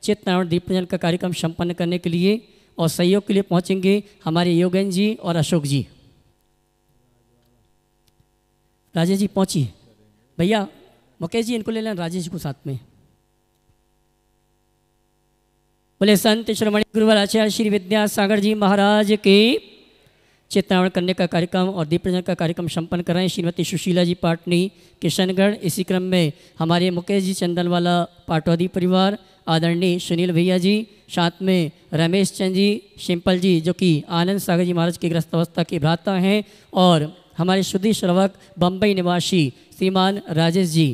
चित्तनारायण दीप प्रज्वलन का कार्यक्रम संपन्न करने के लिए और सहयोग के लिए पहुंचेंगे हमारे योगेंद्र जी और अशोक जी। राजेश जी पहुंचिए, भैया मुकेश जी इनको ले लें, राजेश जी को साथ में। बोले संत श्रोमणी गुरुवर आचार्य श्री विद्यासागर जी महाराज के चित्तनारायण करने का कार्यक्रम और दीप प्रज्वलन का कार्यक्रम संपन्न कर रहे हैं श्रीमती सुशीला जी पाटनी किशनगढ़। इसी क्रम में हमारे मुकेश जी चंदनवाला पाटौदी परिवार, आदरणीय सुनील भैया जी, साथ में रमेश चंद जी, सिंपल जी जो कि आनंद सागर जी महाराज की ग्रस्त अवस्था के भ्राता हैं, और हमारे शुद्धि श्रवक बम्बई निवासी श्रीमान राजेश जी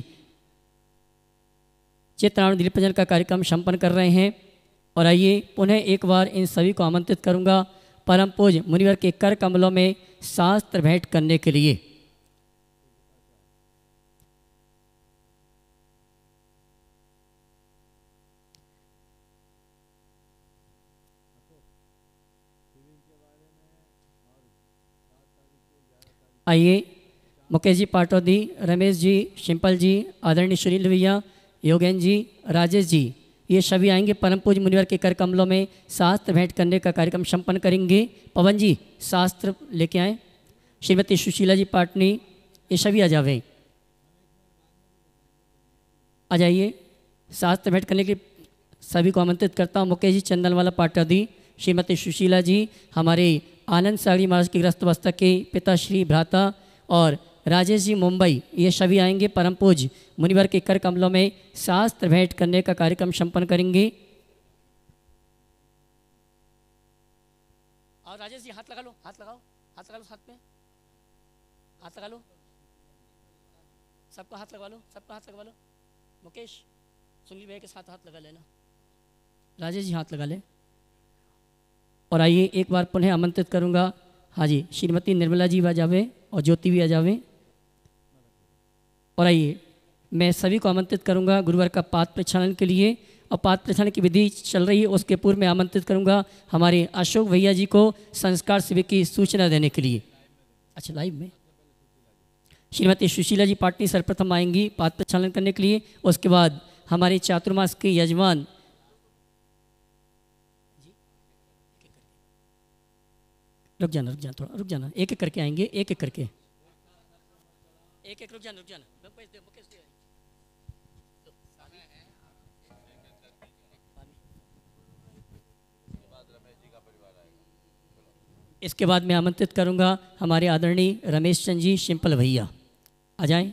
चित्तनारायण दीप प्रज्वलन का कार्यक्रम संपन्न कर रहे हैं। और आइए पुनः एक बार इन सभी को आमंत्रित करूंगा परम पूज्य मुनिवर के कर कमलों में शास्त्र भेंट करने के लिए। आइए मुकेश जी पाटौदी, रमेश जी, सिंपल जी, आदरणीय सुनील भैया, योगेंद्र जी, राजेश जी, ये सभी आएंगे परम पूज्य मुनिवर के कर कमलों में शास्त्र भेंट करने का कार्यक्रम संपन्न करेंगे। पवन जी शास्त्र लेके आए, श्रीमती सुशीला जी पाटनी, ये सभी आ जावे, आ जाइए। शास्त्र भेंट करने के सभी को आमंत्रित करता हूँ। मुकेश जी चंदनवाला पाटौदी, श्रीमती सुशीला जी हमारे आनंद सागरी महाराज की ग्रस्त अवस्था के पिता श्री भ्राता, और राजेश जी मुंबई, ये सभी आएंगे परम पूज्य मुनिवर के कर कमलों में शास्त्र भेंट करने का कार्यक्रम संपन्न करेंगे। और राजेश जी हाथ लगा लो, हाथ लगाओ, हाथ लगा लो, साथ में हाथ लगा लो, सबका हाथ लगवा लो, सबका हाथ लगवा लो। मुकेश सुनील भैया के साथ हाथ लगा लेना, राजेश जी हाथ लगा ले। और आइए एक बार पुनः आमंत्रित करूंगा, हाँ जी, श्रीमती निर्मला जी आ जावे और ज्योति भी आ जावे। और आइए मैं सभी को आमंत्रित करूंगा गुरुवार का पात्र प्रक्षालन के लिए, और पात्र प्रक्षालन की विधि चल रही है उसके पूर्व में आमंत्रित करूंगा हमारे अशोक भैया जी को संस्कार शिविर की सूचना देने के लिए। अच्छा लाइव में श्रीमती सुशीला जी पाटनी सर्वप्रथम आएंगी पात्र प्रक्षालन करने के लिए, उसके बाद हमारे चातुर्मास के यजमान रुक जाना थोड़ा रुक जाना, एक एक करके आएंगे, एक एक करके, एक एक रुक जाना इसके बाद मैं आमंत्रित करूंगा हमारे आदरणीय रमेश चंद जी सिंपल भैया, आ जाएं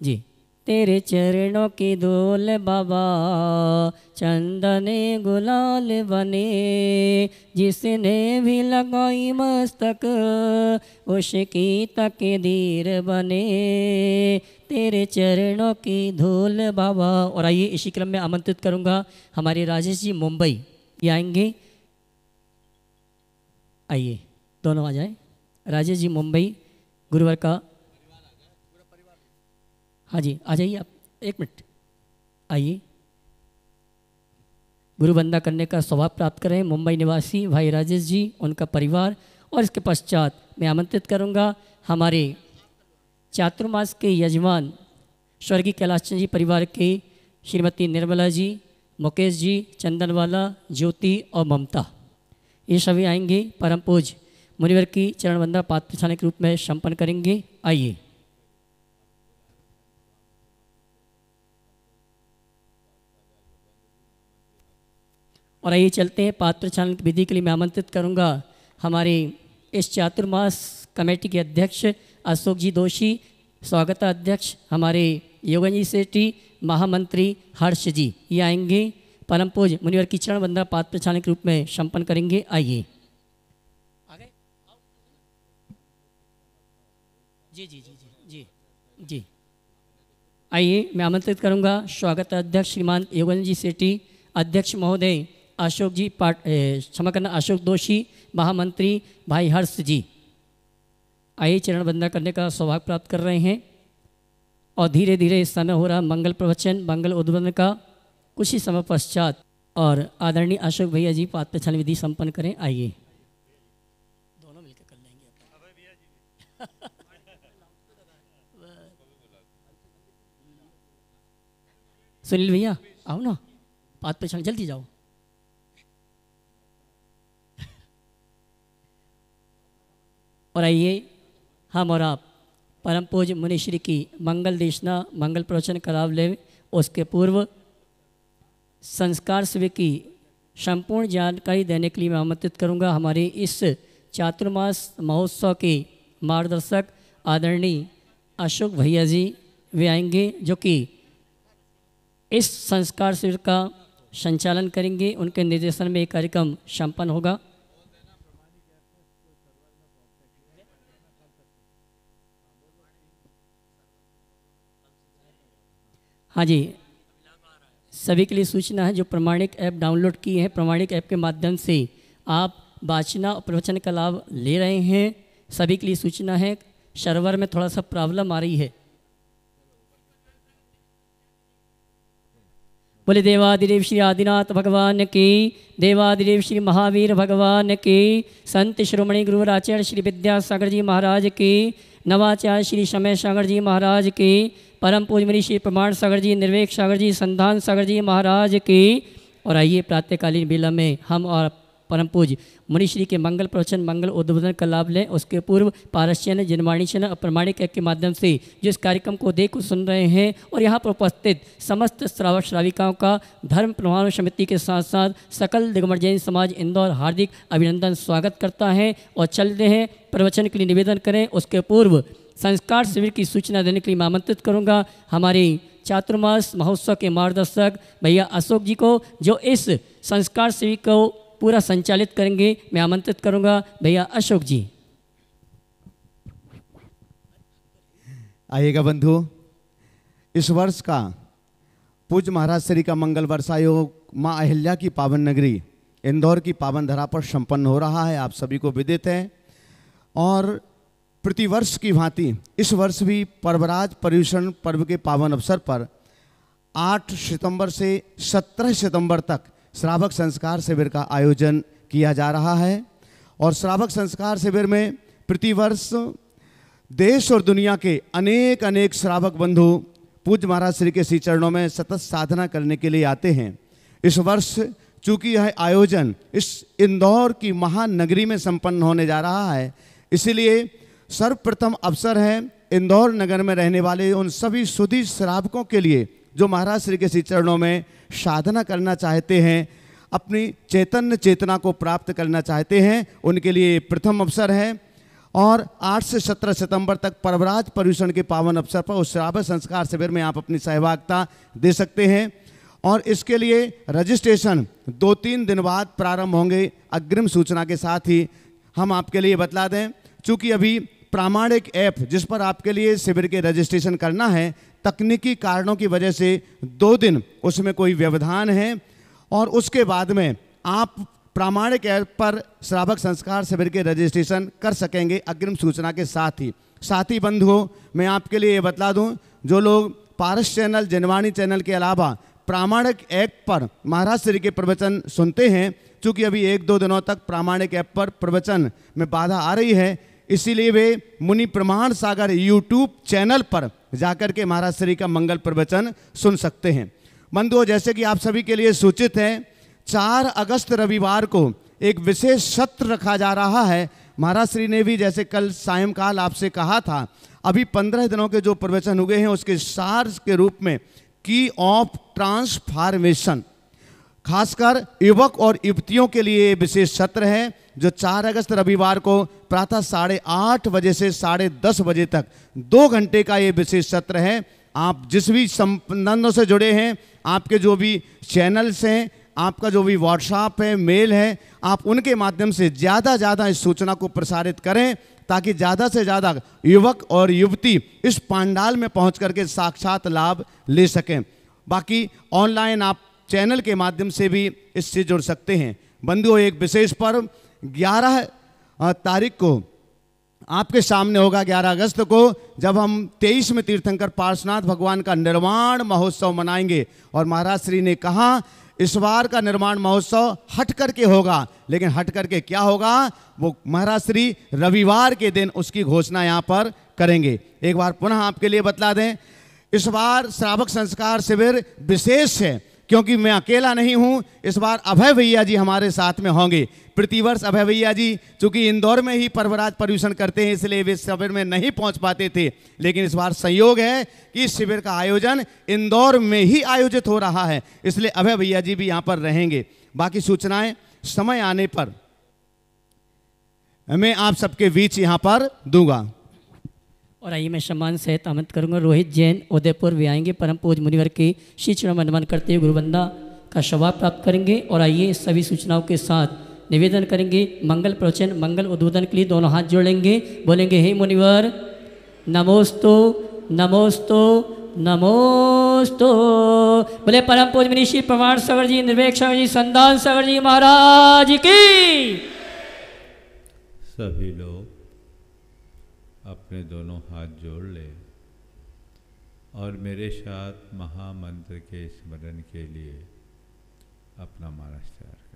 जी। तेरे चरणों की धूल बाबा चंदने गुलाल बने, जिसने भी लगाई मस्तक उसकी तकदीर बने, तेरे चरणों की धूल बाबा। और आइए इसी क्रम में आमंत्रित करूंगा हमारे राजेश जी मुंबई, ये आएंगे, आइए दोनों आ जाए। राजेश जी मुंबई गुरुवार का, हाँ जी आ जाइए आप, एक मिनट आइए। गुरु वंदना करने का सौभाग्य प्राप्त करें मुंबई निवासी भाई राजेश जी, उनका परिवार। और इसके पश्चात मैं आमंत्रित करूंगा हमारे चातुर्मास के यजमान स्वर्गीय कैलाश चंद जी परिवार के श्रीमती निर्मला जी, मुकेश जी चंदनवाला, ज्योति और ममता, ये सभी आएंगे परम पूज्य मुनिवर की चरण वंदना पात्र प्रक्षालन के रूप में संपन्न करेंगे। आइए और आइए चलते हैं पात्र प्रक्षालन की विधि के लिए मैं आमंत्रित करूंगा हमारे इस चातुर्मास कमेटी के अध्यक्ष अशोक जी दोषी, स्वागत अध्यक्ष हमारे योगेंद्र जी सेठी, महामंत्री हर्ष जी, ये आएंगे परम पूज्य मुनिवर की चरण वंदना पात्र प्रक्षालन के रूप में संपन्न करेंगे। आइए आगे जी जी जी जी जी जी आइए मैं आमंत्रित करूंगा स्वागत अध्यक्ष श्रीमान योगेंद्र जी सेठी, अध्यक्ष महोदय अशोक जी क्षमा करना अशोक दोषी, महामंत्री भाई हर्ष जी, आइए चरण वंदना करने का सौभाग्य प्राप्त कर रहे हैं। और धीरे धीरे इस समय हो रहा मंगल प्रवचन, मंगल उद्बोधन का कुछ ही समय पश्चात, और आदरणीय अशोक भैया जी पात्र प्रक्षालन विधि संपन्न करें। आइए दोनों मिलकर कर लेंगे सुनील भैया आओ ना, पात पे छांग, जल्दी जाओ। और आइए हम और आप परम पूज्य मुनिश्री की मंगल देशना, मंगल प्रवचन कराव ले। उसके पूर्व संस्कार शिविर की संपूर्ण जानकारी देने के लिए मैं आमंत्रित करूंगा हमारे इस चातुर्मास महोत्सव के मार्गदर्शक आदरणीय अशोक भैया जी। वे आएंगे जो कि इस संस्कार शिविर का संचालन करेंगे। उनके निर्देशन में ये कार्यक्रम संपन्न होगा। हाँ जी, सभी के लिए सूचना है, जो प्रमाणिक ऐप डाउनलोड किए हैं, प्रमाणिक ऐप के माध्यम से आप वाचना और प्रवचन का लाभ ले रहे हैं, सभी के लिए सूचना है। सर्वर में थोड़ा सा प्रॉब्लम आ रही है। बोले देवादिदेव श्री आदिनाथ भगवान की, देवादिदेव श्री महावीर भगवान की, संत शिरोमणि गुरुवर आचार्य श्री विद्यासागर जी महाराज की, नवाचार्य श्री समय सागर जी महाराज की, परम पूज्य मुनि श्री प्रमाण सागर जी, निर्वेक सागर जी, संधान सागर जी महाराज की। और आइए प्रातःकालीन बेला में हम और परम पूज्य मुनिश्री के मंगल प्रवचन, मंगल उद्बोधन का लाभ लें। उसके पूर्व पारस चैनल, जनवाणी चैनल और प्रमाणिक ऐप के माध्यम से जिस कार्यक्रम को देख सुन रहे हैं और यहाँ पर उपस्थित समस्त श्रावक श्राविकाओं का धर्म प्रमाण समिति के साथ साथ सकल दिगंबर जैन समाज इंदौर हार्दिक अभिनंदन स्वागत करता है। और चलते हैं प्रवचन के लिए निवेदन करें। उसके पूर्व संस्कार शिविर की सूचना देने के लिए मैं आमंत्रित करूँगा हमारे चातुर्मास महोत्सव के मार्गदर्शक भैया अशोक जी को, जो इस संस्कार शिविर को पूरा संचालित करेंगे। मैं आमंत्रित करूंगा भैया अशोक जी। आइएगा बंधु, इस वर्ष का पूज्य महाराज श्री का मंगल वर्षायोग माँ अहिल्या की पावन नगरी इंदौर की पावन धरा पर संपन्न हो रहा है, आप सभी को विदित है। और प्रतिवर्ष की भांति इस वर्ष भी पर्वराज पर्यूषण पर्व के पावन अवसर पर 8 सितंबर से 17 सितंबर तक श्रावक संस्कार शिविर का आयोजन किया जा रहा है। और श्रावक संस्कार शिविर में प्रतिवर्ष देश और दुनिया के अनेक अनेक श्रावक बंधु पूज्य महाराज श्री के श्री चरणों में सतत साधना करने के लिए आते हैं। इस वर्ष चूंकि यह आयोजन इस इंदौर की महान नगरी में संपन्न होने जा रहा है, इसलिए सर्वप्रथम अवसर है इंदौर नगर में रहने वाले उन सभी सुधी श्रावकों के लिए जो महाराज श्री के श्री चरणों में साधना करना चाहते हैं, अपनी चैतन्य चेतना को प्राप्त करना चाहते हैं, उनके लिए प्रथम अवसर है। और 8 से 17 सितंबर तक पर्वराज पर्यूषण के पावन अवसर पर उस श्रावक संस्कार शिविर में आप अपनी सहभागिता दे सकते हैं। और इसके लिए रजिस्ट्रेशन 2-3 दिन बाद प्रारंभ होंगे। अग्रिम सूचना के साथ ही हम आपके लिए बतला दें, चूँकि अभी प्रामाणिक ऐप जिस पर आपके लिए शिविर के रजिस्ट्रेशन करना है, तकनीकी कारणों की वजह से 2 दिन उसमें कोई व्यवधान है। और उसके बाद में आप प्रामाणिक ऐप पर श्रावक संस्कार शिविर के रजिस्ट्रेशन कर सकेंगे अग्रिम सूचना के साथ ही बंधुओं, मैं आपके लिए ये बतला दूं, जो लोग पारस चैनल, जनवाणी चैनल के अलावा प्रामाणिक ऐप पर महाराज श्री के प्रवचन सुनते हैं, चूँकि अभी 1-2 दिनों तक प्रामाणिक ऐप पर प्रवचन में बाधा आ रही है, इसीलिए वे मुनि प्रमाण सागर यूट्यूब चैनल पर जाकर के महाराज श्री का मंगल प्रवचन सुन सकते हैं। बंधुओं, जैसे कि आप सभी के लिए सूचित है, 4 अगस्त रविवार को एक विशेष सत्र रखा जा रहा है। महाराज श्री ने भी जैसे कल सायंकाल आपसे कहा था, अभी 15 दिनों के जो प्रवचन हुए हैं उसके सार के रूप में की ऑफ ट्रांसफॉर्मेशन, खासकर युवक और युवतियों के लिए विशेष सत्र है, जो 4 अगस्त रविवार को प्रातः 8:30 बजे से 10:30 बजे तक 2 घंटे का ये विशेष सत्र है। आप जिस भी संबंधों से जुड़े हैं, आपके जो भी चैनल्स हैं, आपका जो भी व्हाट्सएप है, मेल है, आप उनके माध्यम से ज़्यादा इस सूचना को प्रसारित करें, ताकि ज़्यादा से ज़्यादा युवक और युवती इस पंडाल में पहुंच करके साक्षात लाभ ले सकें। बाकी ऑनलाइन आप चैनल के माध्यम से भी इससे जुड़ सकते हैं। बंधुओं, एक विशेष पर्व 11 तारीख को आपके सामने होगा, 11 अगस्त को, जब हम 23 में तीर्थंकर पार्श्वनाथ भगवान का निर्वाण महोत्सव मनाएंगे। और महाराज श्री ने कहा इस बार का निर्माण महोत्सव हट करके होगा, लेकिन हट करके क्या होगा वो महाराज श्री रविवार के दिन उसकी घोषणा यहाँ पर करेंगे। एक बार पुनः आपके लिए बतला दें, इस बार श्रावक संस्कार शिविर विशेष है क्योंकि मैं अकेला नहीं हूं। इस बार अभय भैया जी हमारे साथ में होंगे। प्रतिवर्ष अभय भैया जी चूंकि इंदौर में ही पर्वराज पर्यूषण करते हैं इसलिए वे शिविर में नहीं पहुंच पाते थे, लेकिन इस बार संयोग है कि इस शिविर का आयोजन इंदौर में ही आयोजित हो रहा है, इसलिए अभय भैया जी भी यहाँ पर रहेंगे। बाकी सूचनाएं समय आने पर मैं आप सबके बीच यहाँ पर दूंगा। और आइए मैं सम्मान सहित आमंत्रित करूंगा रोहित जैन उदयपुर भी आएंगे। परम पूज्य मुनिवर के श्री चरण में नमन करते हुए गुरुवंदना का स्वभाव प्राप्त करेंगे। और आइए सभी सूचनाओं के साथ निवेदन करेंगे मंगल प्रवचन मंगल उद्बोधन के लिए दोनों हाथ जोड़ेंगे, बोलेंगे हे मुनिवर नमोस्तु नमोस्तु नमोस्तु। बोले परम पूज्य मुनि श्री प्रमाण सागर जी, निर्वेक सागर जी, संदान सागर जी महाराज की। सभी लोग अपने दोनों हाथ जोड़ ले और मेरे साथ महामंत्र के स्मरण के लिए अपना मानस तैयार करें।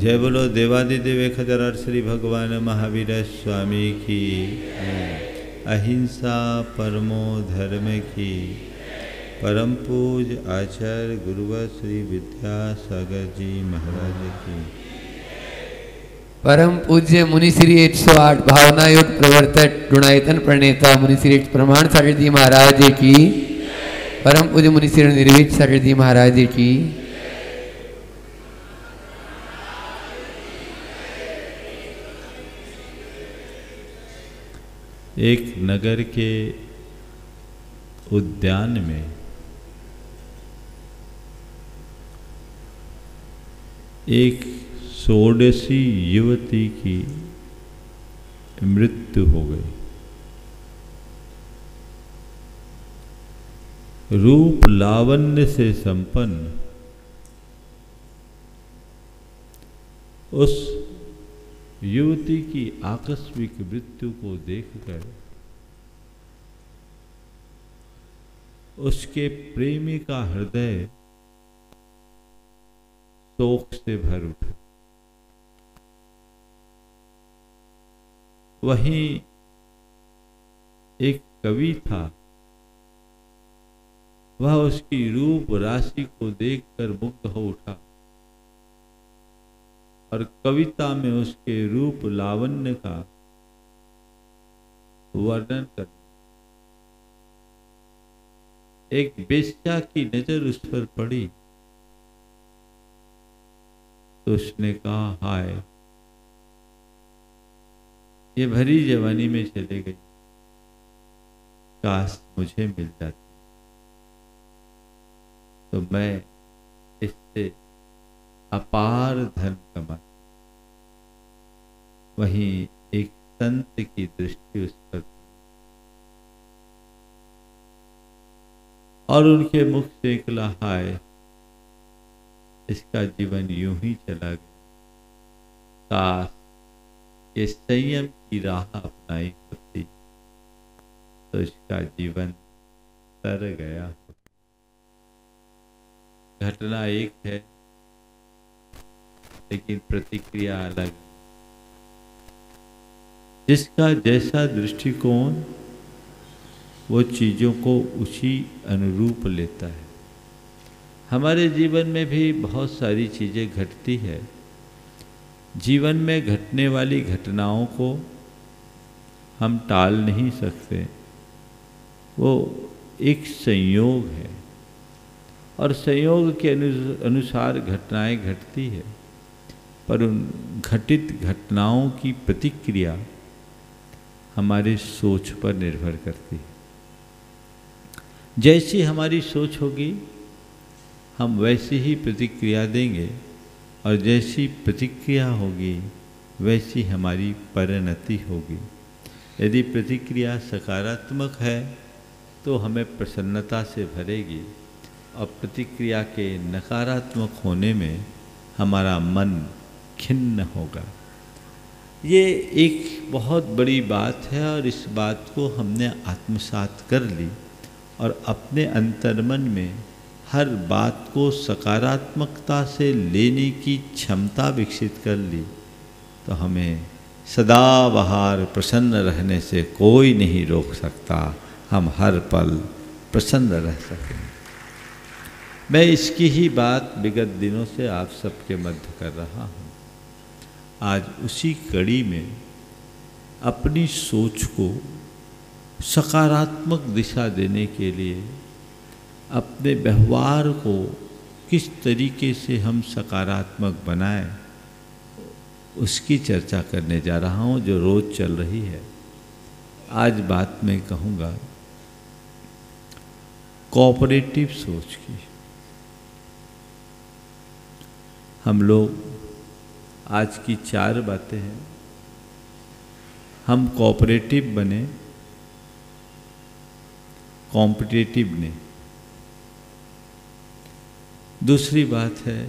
जय बोलो देवादिदेव 1008 श्री भगवान महावीर स्वामी की, अहिंसा परमो धर्म की, परम पूज आचार्य गुरुवर श्री विद्यासागर जी महाराज की, परम पूज्य मुनि श्री 108 भावना योग प्रवर्तक गुणायतन प्रणेता मुनि श्री प्रमाण सागर जी महाराज की, परम पूज्य मुनि श्री निर्वेद सागर जी महाराज की। एक नगर के उद्यान में एक षोडशी युवती की मृत्यु हो गई। रूप लावण्य से संपन्न उस युवती की आकस्मिक मृत्यु को देखकर उसके प्रेमी का हृदय शोक से भर उठा। वहीं एक कवि था, वह उसकी रूप राशि को देखकर मुग्ध हो उठा और कविता में उसके रूप लावण्य का वर्णन कर। एक बेश्या की नजर उस पर पड़ी तो उसने कहा, हाय, ये भरी जवानी में चले गई, काश मुझे मिल जाती तो मैं इससे अपार धन कमा। वहीं एक संत की दृष्टि उस पर और उनके मुख से निकला, हाय, इसका जीवन यूं ही चला गया, काश ये संयम की राह अपनाई होती तो इसका जीवन तर गया। घटना एक है लेकिन प्रतिक्रिया अलग। जिसका जैसा दृष्टिकोण वो चीजों को उसी अनुरूप लेता है। हमारे जीवन में भी बहुत सारी चीजें घटती है। जीवन में घटने वाली घटनाओं को हम टाल नहीं सकते, वो एक संयोग है और संयोग के अनुसार घटनाएं घटती है, पर उन घटित घटनाओं की प्रतिक्रिया हमारी सोच पर निर्भर करती है। जैसी हमारी सोच होगी हम वैसी ही प्रतिक्रिया देंगे और जैसी प्रतिक्रिया होगी वैसी हमारी परिणति होगी। यदि प्रतिक्रिया सकारात्मक है तो हमें प्रसन्नता से भरेगी और प्रतिक्रिया के नकारात्मक होने में हमारा मन खिन्न होगा। ये एक बहुत बड़ी बात है और इस बात को हमने आत्मसात कर ली और अपने अंतर्मन में हर बात को सकारात्मकता से लेने की क्षमता विकसित कर ली तो हमें सदाबहार प्रसन्न रहने से कोई नहीं रोक सकता। हम हर पल प्रसन्न रह सकें। मैं इसकी ही बात विगत दिनों से आप सबके मध्य कर रहा हूँ। आज उसी कड़ी में अपनी सोच को सकारात्मक दिशा देने के लिए अपने व्यवहार को किस तरीके से हम सकारात्मक बनाएं उसकी चर्चा करने जा रहा हूँ, जो रोज चल रही है। आज बात मैं कहूँगा कोऑपरेटिव सोच की। हम लोग आज की 4 बातें हैं। हम कोऑपरेटिव बने, कॉम्पिटिटिव ने। दूसरी बात है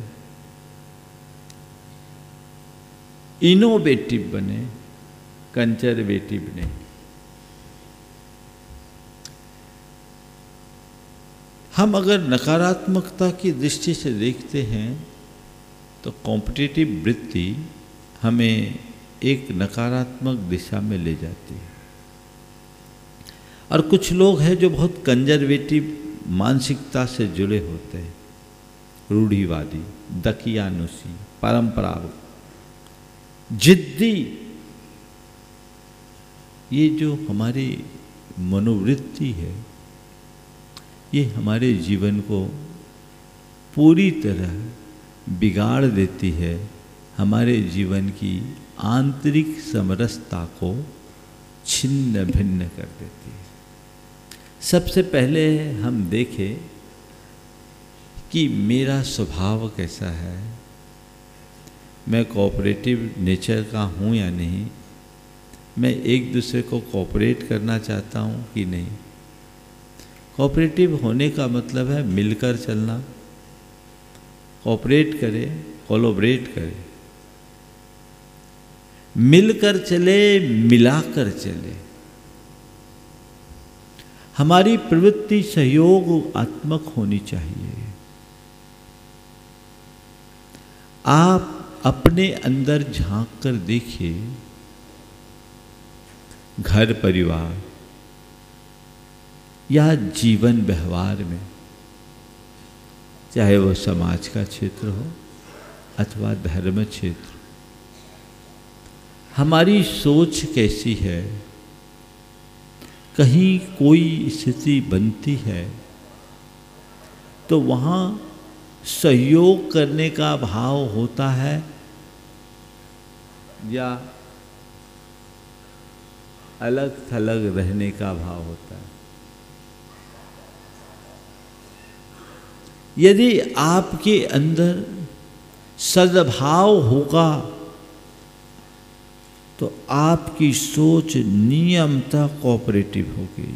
इनोवेटिव बने, कंजर्वेटिव ने। हम अगर नकारात्मकता की दृष्टि से देखते हैं तो कॉम्पिटिटिव वृत्ति हमें एक नकारात्मक दिशा में ले जाती है। और कुछ लोग हैं जो बहुत कंजर्वेटिव मानसिकता से जुड़े होते हैं, रूढ़िवादी, दकियानुसी, परंपरागत, जिद्दी। ये जो हमारी मनोवृत्ति है ये हमारे जीवन को पूरी तरह बिगाड़ देती है, हमारे जीवन की आंतरिक समरसता को छिन्न भिन्न कर देती है। सबसे पहले हम देखें कि मेरा स्वभाव कैसा है, मैं कोऑपरेटिव नेचर का हूँ या नहीं, मैं एक दूसरे को कोऑपरेट करना चाहता हूँ कि नहीं। कोऑपरेटिव होने का मतलब है मिलकर चलना, कोऑपरेट करे, कोलैबोरेट करे, मिलकर चले, मिलाकर चले। हमारी प्रवृत्ति सहयोगात्मक होनी चाहिए। आप अपने अंदर झांक कर देखिए, घर परिवार या जीवन व्यवहार में, चाहे वो समाज का क्षेत्र हो अथवा धर्म क्षेत्र, हमारी सोच कैसी है। कहीं कोई स्थिति बनती है तो वहाँ सहयोग करने का भाव होता है या अलग थलग रहने का भाव होता है। यदि आपके अंदर सद्भाव होगा तो आपकी सोच नियमतः कोऑपरेटिव होगी,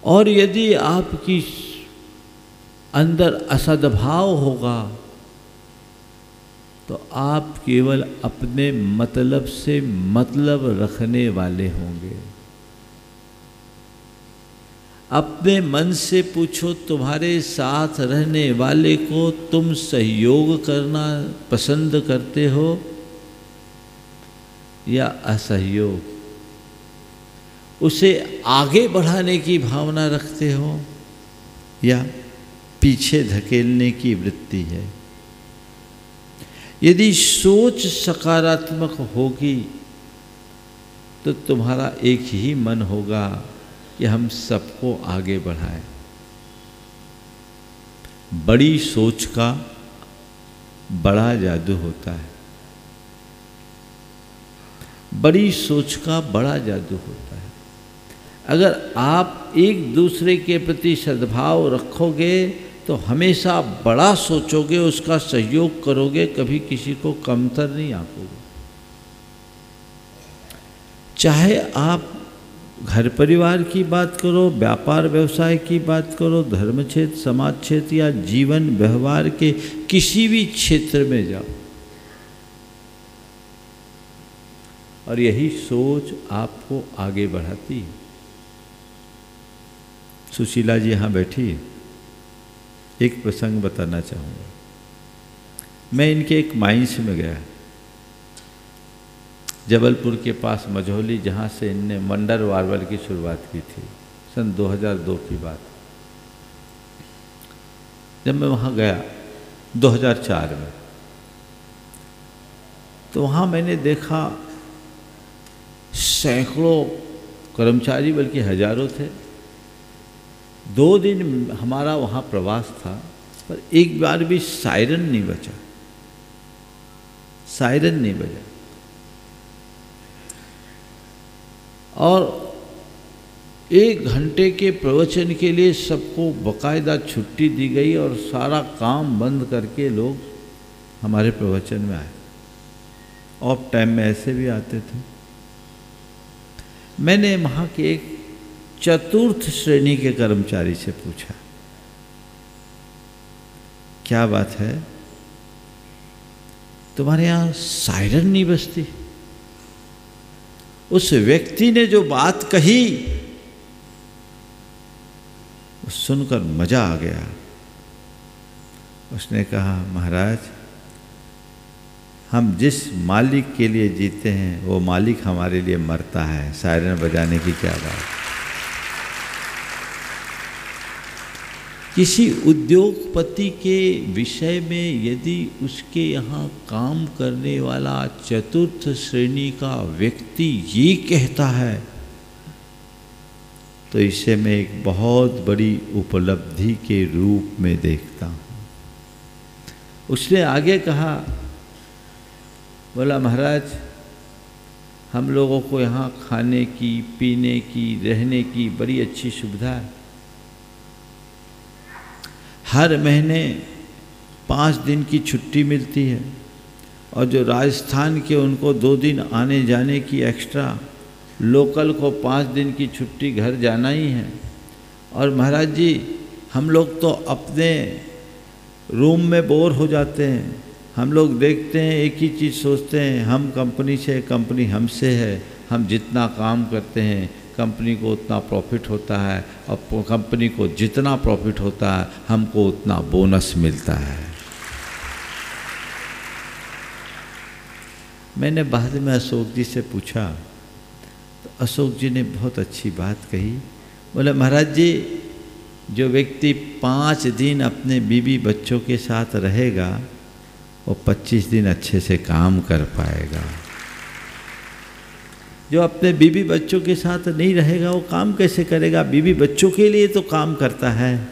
और यदि आपकी अंदर असद्भाव होगा तो आप केवल अपने मतलब से मतलब रखने वाले होंगे। अपने मन से पूछो, तुम्हारे साथ रहने वाले को तुम सहयोग करना पसंद करते हो या असहयोग? उसे आगे बढ़ाने की भावना रखते हो या पीछे धकेलने की वृत्ति है? यदि सोच सकारात्मक होगी तो तुम्हारा एक ही मन होगा कि हम सबको आगे बढ़ाएं। बड़ी सोच का बड़ा जादू होता है, बड़ी सोच का बड़ा जादू होता है। अगर आप एक दूसरे के प्रति सद्भाव रखोगे तो हमेशा बड़ा सोचोगे, उसका सहयोग करोगे, कभी किसी को कमतर नहीं आंकोगे। चाहे आप घर परिवार की बात करो, व्यापार व्यवसाय की बात करो, धर्म क्षेत्र, समाज क्षेत्र या जीवन व्यवहार के किसी भी क्षेत्र में जाओ, और यही सोच आपको आगे बढ़ाती है। सुशीला जी यहाँ बैठी है, एक प्रसंग बताना चाहूँगा। मैं इनके एक माइंस में गया, जबलपुर के पास मझौली, जहाँ से इनने वंडर वार्बल की शुरुआत की थी, सन 2002 की बात। जब मैं वहाँ गया 2004 में, तो वहाँ मैंने देखा सैकड़ों कर्मचारी, बल्कि हजारों थे। 2 दिन हमारा वहाँ प्रवास था, पर एक बार भी सायरन नहीं बजा, सायरन नहीं बजा। और 1 घंटे के प्रवचन के लिए सबको बाकायदा छुट्टी दी गई और सारा काम बंद करके लोग हमारे प्रवचन में आए। ऑफ टाइम में ऐसे भी आते थे। मैंने वहाँ के एक चतुर्थ श्रेणी के कर्मचारी से पूछा, क्या बात है, तुम्हारे यहाँ सायरन नहीं बजती? उस व्यक्ति ने जो बात कही वो सुनकर मजा आ गया। उसने कहा, महाराज, हम जिस मालिक के लिए जीते हैं वो मालिक हमारे लिए मरता है, सायरन बजाने की क्या बात। किसी उद्योगपति के विषय में यदि उसके यहाँ काम करने वाला चतुर्थ श्रेणी का व्यक्ति ये कहता है तो इसे मैं एक बहुत बड़ी उपलब्धि के रूप में देखता हूँ। उसने आगे कहा, बोला, महाराज, हम लोगों को यहाँ खाने की, पीने की, रहने की बड़ी अच्छी सुविधा है। हर महीने 5 दिन की छुट्टी मिलती है, और जो राजस्थान के उनको 2 दिन आने जाने की एक्स्ट्रा, लोकल को 5 दिन की छुट्टी घर जाना ही है। और महाराज जी, हम लोग तो अपने रूम में बोर हो जाते हैं। हम लोग देखते हैं, एक ही चीज़ सोचते हैं, हम कंपनी से, कंपनी हमसे है, हम जितना काम करते हैं कंपनी को उतना प्रॉफिट होता है, और कंपनी को जितना प्रॉफिट होता है हमको उतना बोनस मिलता है। मैंने बाद में अशोक जी से पूछा तो अशोक जी ने बहुत अच्छी बात कही। बोले महाराज जी, जो व्यक्ति 5 दिन अपने बीवी बच्चों के साथ रहेगा वो 25 दिन अच्छे से काम कर पाएगा। जो अपने बीवी बच्चों के साथ नहीं रहेगा वो काम कैसे करेगा? बीवी बच्चों के लिए तो काम करता है।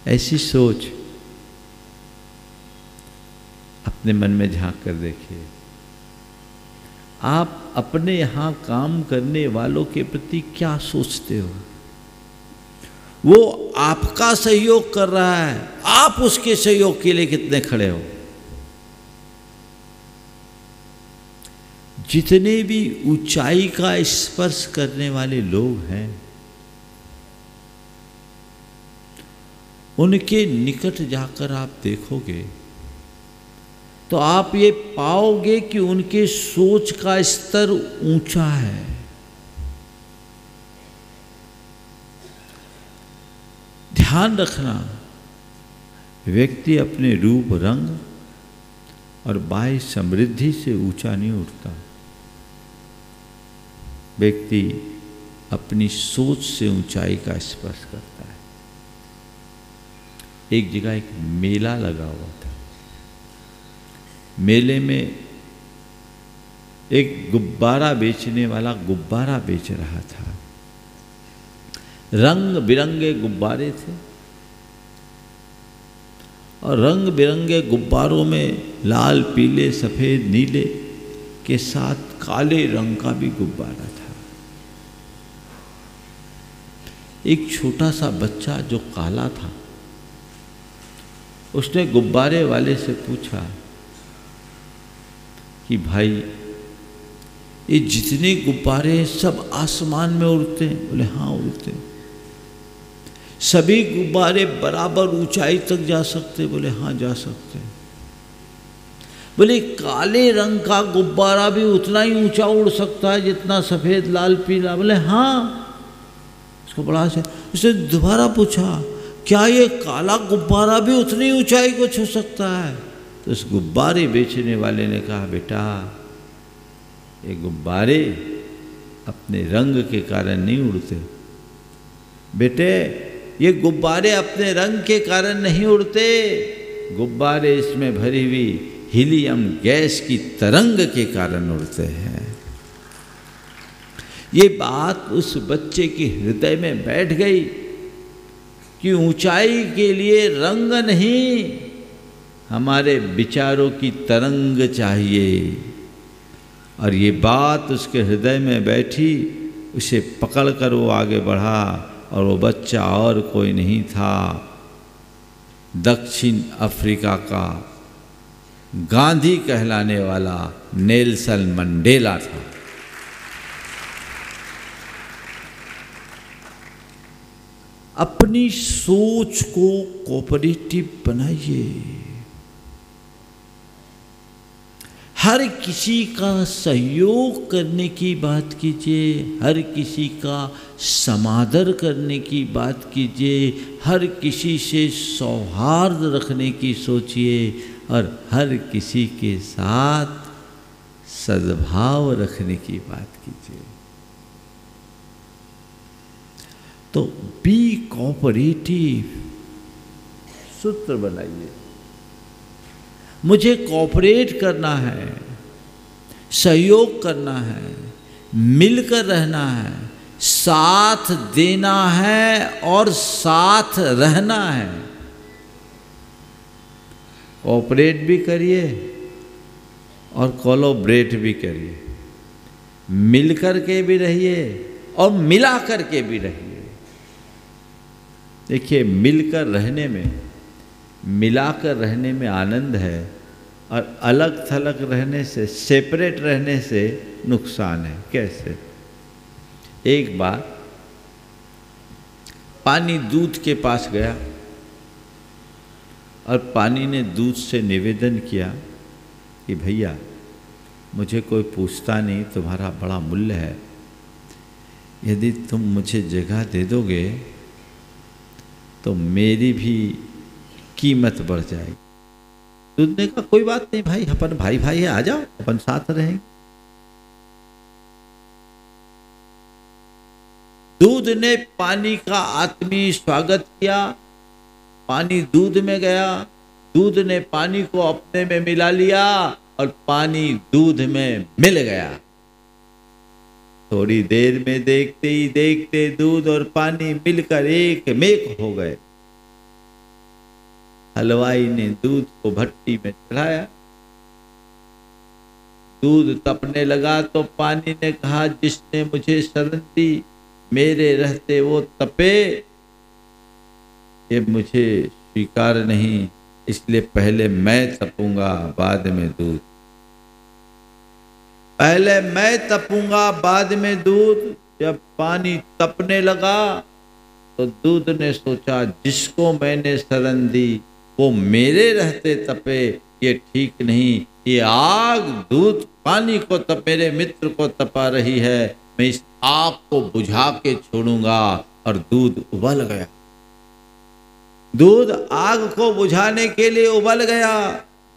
ऐसी सोच अपने मन में झांक कर देखिए। आप अपने यहाँ काम करने वालों के प्रति क्या सोचते हो? वो आपका सहयोग कर रहा है, आप उसके सहयोग के लिए कितने खड़े हो? जितने भी ऊंचाई का स्पर्श करने वाले लोग हैं उनके निकट जाकर आप देखोगे तो आप ये पाओगे कि उनके सोच का स्तर ऊंचा है। ध्यान रखना, व्यक्ति अपने रूप रंग और बाह्य समृद्धि से ऊंचा नहीं उठता। व्यक्ति अपनी सोच से ऊंचाई का स्पर्श करता है। एक जगह एक मेला लगा हुआ था। मेले में एक गुब्बारा बेचने वाला गुब्बारा बेच रहा था। रंग बिरंगे गुब्बारे थे और रंग बिरंगे गुब्बारों में लाल, पीले, सफेद, नीले के साथ काले रंग का भी गुब्बारा था। एक छोटा सा बच्चा जो काला था उसने गुब्बारे वाले से पूछा कि भाई ये जितने गुब्बारे हैं सब आसमान में उड़ते हैं? बोले हाँ उड़ते हैं। सभी गुब्बारे बराबर ऊंचाई तक जा सकते? बोले हाँ जा सकते हैं। बोले काले रंग का गुब्बारा भी उतना ही ऊंचा उड़ सकता है जितना सफेद, लाल, पीला? बोले हाँ। उसको बड़ा से उसने दोबारा पूछा, क्या ये काला गुब्बारा भी उतनी ऊंचाई को छू सकता है? तो उस गुब्बारे बेचने वाले ने कहा, बेटा ये गुब्बारे अपने रंग के कारण नहीं उड़ते। बेटे ये गुब्बारे अपने रंग के कारण नहीं उड़ते, गुब्बारे इसमें भरी हुई हीलियम गैस की तरंग के कारण उड़ते हैं। ये बात उस बच्चे के हृदय में बैठ गई कि ऊंचाई के लिए रंग नहीं, हमारे विचारों की तरंग चाहिए। और ये बात उसके हृदय में बैठी, उसे पकड़कर वो आगे बढ़ा और वो बच्चा और कोई नहीं था, दक्षिण अफ्रीका का गांधी कहलाने वाला नेल्सन मंडेला था। अपनी सोच को कोऑपरेटिव बनाइए। हर किसी का सहयोग करने की बात कीजिए, हर किसी का समादर करने की बात कीजिए, हर किसी से सौहार्द रखने की सोचिए और हर किसी के साथ सद्भाव रखने की बात कीजिए। तो बी कोऑपरेटिव सूत्र बनाइए। मुझे कोऑपरेट करना है, सहयोग करना है, मिलकर रहना है, साथ देना है और साथ रहना है। कोऑपरेट भी करिए और कोलैबोरेट भी करिए, मिलकर के भी रहिए और मिला कर के भी रहिए। देखिए, मिलकर रहने में, मिलाकर रहने में आनंद है और अलग थलग रहने से, सेपरेट रहने से नुकसान है। कैसे? एक बार पानी दूध के पास गया और पानी ने दूध से निवेदन किया कि भैया मुझे कोई पूछता नहीं, तुम्हारा बड़ा मूल्य है, यदि तुम मुझे जगह दे दोगे तो मेरी भी कीमत बढ़ जाएगी। दूध ने कहा कोई बात नहीं भाई, अपन भाई भाई है, आ जाओ, अपन साथ रहेंगे। दूध ने पानी का आत्मीय स्वागत किया, पानी दूध में गया, दूध ने पानी को अपने में मिला लिया और पानी दूध में मिल गया। थोड़ी देर में देखते ही देखते दूध और पानी मिलकर एक मेक हो गए। हलवाई ने दूध को भट्टी में चढ़ाया, दूध तपने लगा तो पानी ने कहा जिसने मुझे शरण दी मेरे रहते वो तपे, ये मुझे स्वीकार नहीं, इसलिए पहले मैं तपूंगा बाद में दूध। पहले मैं तपूंगा बाद में दूध। जब पानी तपने लगा तो दूध ने सोचा जिसको मैंने शरण दी वो मेरे रहते तपे, ये ठीक नहीं, ये आग दूध पानी को मेरे मित्र को तपा रही है, मैं इस आग को बुझा के छोड़ूंगा। और दूध उबल गया। दूध आग को बुझाने के लिए उबल गया।